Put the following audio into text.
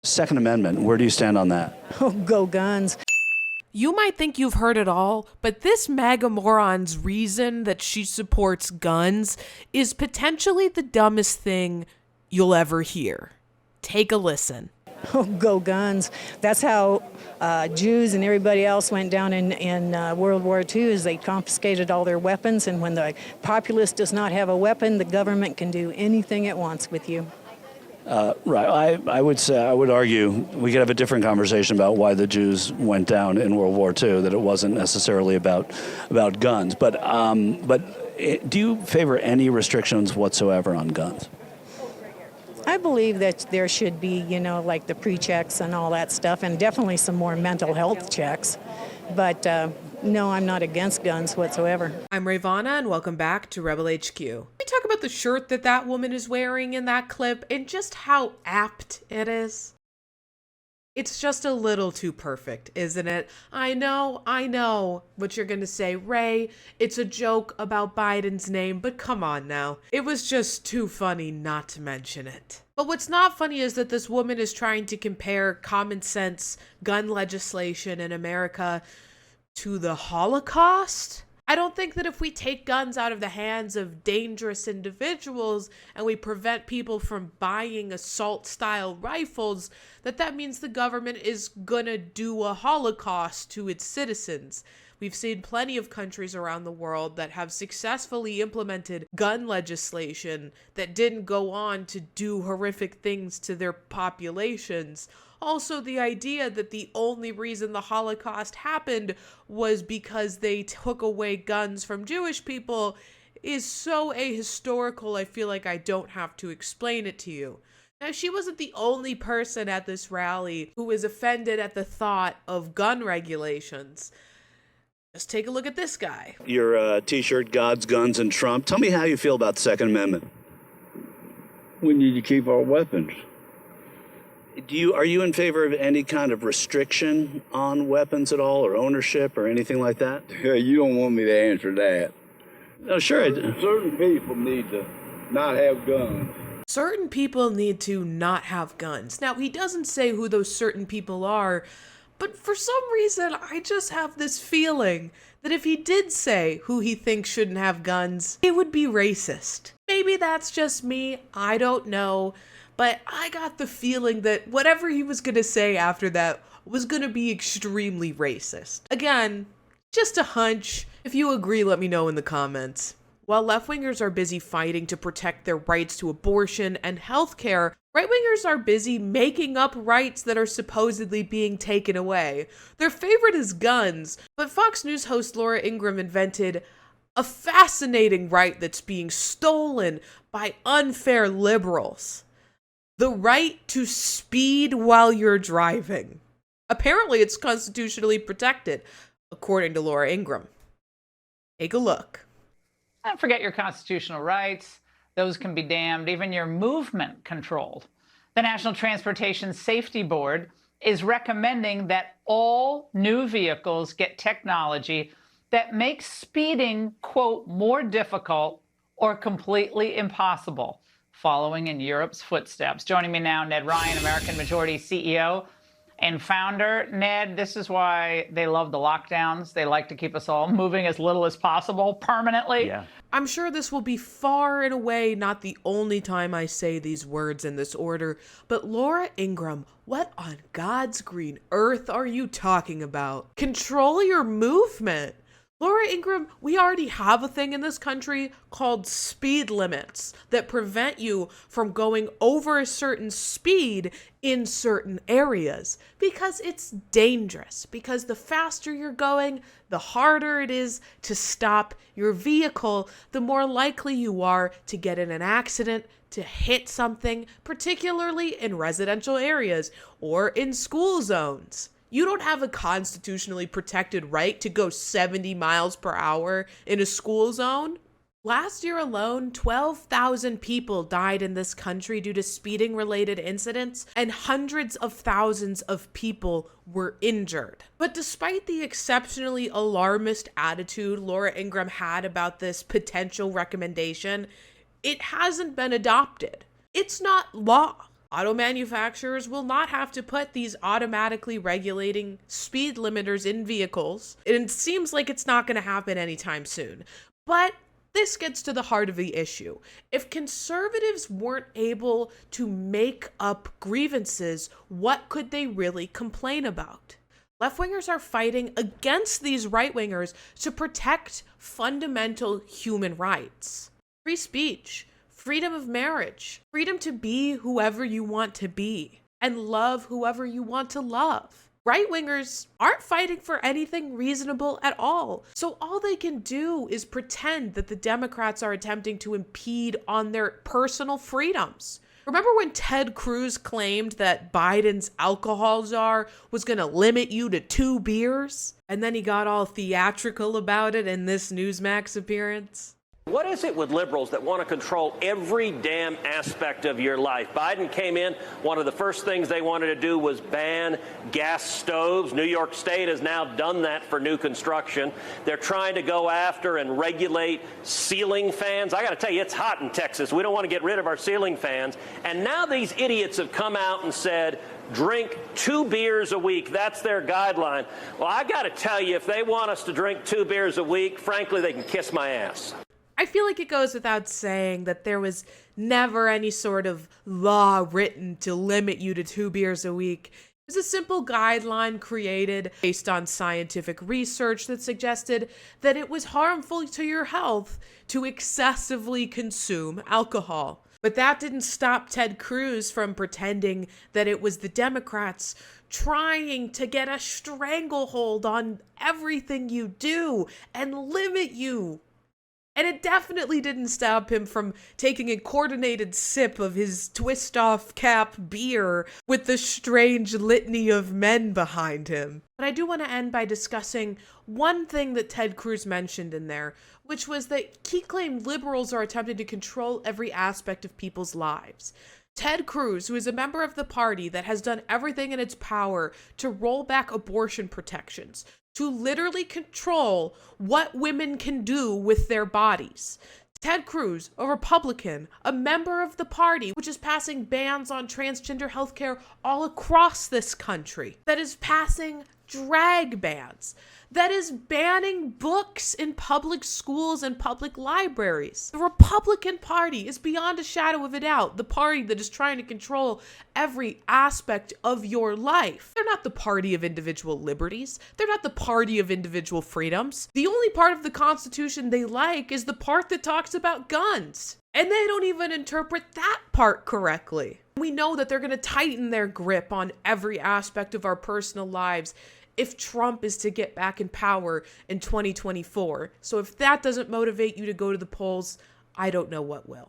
Second Amendment, where do you stand on that? Oh, go guns. You might think you've heard it all, but this MAGA moron's reason that she supports guns is potentially the dumbest thing you'll ever hear. Take a listen. Oh, go guns. That's how Jews and everybody else went down in World War II, is they confiscated all their weapons, and when the populace does not have a weapon, the government can do anything it wants with you. Right. I would argue we could have a different conversation about why the Jews went down in World War II, that it wasn't necessarily about guns. But do you favor any restrictions whatsoever on guns? I believe that there should be, like the pre-checks and all that stuff, and definitely some more mental health checks. But no, I'm not against guns whatsoever. I'm Rayy Vana, and welcome back to Rebel HQ. We talk about the shirt that woman is wearing in that clip and just how apt it is. It's just a little too perfect, isn't it? I know what you're gonna say, Ray. It's a joke about Biden's name, but come on now. It was just too funny not to mention it. But what's not funny is that this woman is trying to compare common sense gun legislation in America to the Holocaust. I don't think that if we take guns out of the hands of dangerous individuals and we prevent people from buying assault-style rifles, that means the government is gonna do a Holocaust to its citizens. We've seen plenty of countries around the world that have successfully implemented gun legislation that didn't go on to do horrific things to their populations. Also, the idea that the only reason the Holocaust happened was because they took away guns from Jewish people is so ahistorical, I feel like I don't have to explain it to you. Now, she wasn't the only person at this rally who was offended at the thought of gun regulations. Just take a look at this guy. Your T-shirt, God's Guns and Trump. Tell me how you feel about the Second Amendment. We need to keep our weapons. Are you in favor of any kind of restriction on weapons at all, or ownership, or anything like that? You don't want me to answer that. No, sure. Certain people need to not have guns. Certain people need to not have guns. Now, he doesn't say who those certain people are, but for some reason, I just have this feeling that if he did say who he thinks shouldn't have guns, it would be racist. Maybe that's just me, I don't know. But I got the feeling that whatever he was going to say after that was going to be extremely racist. Again, just a hunch. If you agree, let me know in the comments. While left-wingers are busy fighting to protect their rights to abortion and healthcare, right-wingers are busy making up rights that are supposedly being taken away. Their favorite is guns, but Fox News host Laura Ingraham invented a fascinating right that's being stolen by unfair liberals. The right to speed while you're driving. Apparently, it's constitutionally protected, according to Laura Ingraham. Take a look. Don't forget your constitutional rights. Those can be damned, even your movement controlled. The National Transportation Safety Board is recommending that all new vehicles get technology that makes speeding, quote, more difficult or completely impossible, following in Europe's footsteps. Joining me now, Ned Ryan, American Majority CEO and founder. Ned, this is why they love the lockdowns. They like to keep us all moving as little as possible permanently. Yeah. I'm sure this will be far and away not the only time I say these words in this order, but Laura Ingraham, what on God's green earth are you talking about? Control your movement. Laura Ingraham, we already have a thing in this country called speed limits that prevent you from going over a certain speed in certain areas because it's dangerous. Because the faster you're going, the harder it is to stop your vehicle, the more likely you are to get in an accident, to hit something, particularly in residential areas or in school zones. You don't have a constitutionally protected right to go 70 miles per hour in a school zone. Last year alone, 12,000 people died in this country due to speeding-related incidents, and hundreds of thousands of people were injured. But despite the exceptionally alarmist attitude Laura Ingraham had about this potential recommendation, it hasn't been adopted. It's not law. Auto manufacturers will not have to put these automatically regulating speed limiters in vehicles. It seems like it's not going to happen anytime soon. But this gets to the heart of the issue. If conservatives weren't able to make up grievances, what could they really complain about? Left-wingers are fighting against these right-wingers to protect fundamental human rights. Free speech, freedom of marriage, freedom to be whoever you want to be, and love whoever you want to love. Right-wingers aren't fighting for anything reasonable at all. So all they can do is pretend that the Democrats are attempting to impede on their personal freedoms. Remember when Ted Cruz claimed that Biden's alcohol czar was going to limit you to 2 beers? And then he got all theatrical about it in this Newsmax appearance? What is it with liberals that want to control every damn aspect of your life? Biden came in, one of the first things they wanted to do was ban gas stoves. New York State has now done that for new construction. They're trying to go after and regulate ceiling fans. I got to tell you, it's hot in Texas. We don't want to get rid of our ceiling fans. And now these idiots have come out and said, drink 2 beers a week. That's their guideline. Well, I got to tell you, if they want us to drink 2 beers a week, frankly, they can kiss my ass. I feel like it goes without saying that there was never any sort of law written to limit you to 2 beers a week. It was a simple guideline created based on scientific research that suggested that it was harmful to your health to excessively consume alcohol. But that didn't stop Ted Cruz from pretending that it was the Democrats trying to get a stranglehold on everything you do and limit you. And it definitely didn't stop him from taking a coordinated sip of his twist-off cap beer with the strange litany of men behind him. But I do want to end by discussing one thing that Ted Cruz mentioned in there, which was that he claimed liberals are attempting to control every aspect of people's lives. Ted Cruz, who is a member of the party that has done everything in its power to roll back abortion protections, to literally control what women can do with their bodies. Ted Cruz, a Republican, a member of the party, which is passing bans on transgender healthcare all across this country, that is passing drag bans, that is banning books in public schools and public libraries. The Republican Party is beyond a shadow of a doubt the party that is trying to control every aspect of your life. They're not the party of individual liberties. They're not the party of individual freedoms. The only part of the Constitution they like is the part that talks about guns. And they don't even interpret that part correctly. We know that they're going to tighten their grip on every aspect of our personal lives if Trump is to get back in power in 2024. So if that doesn't motivate you to go to the polls, I don't know what will.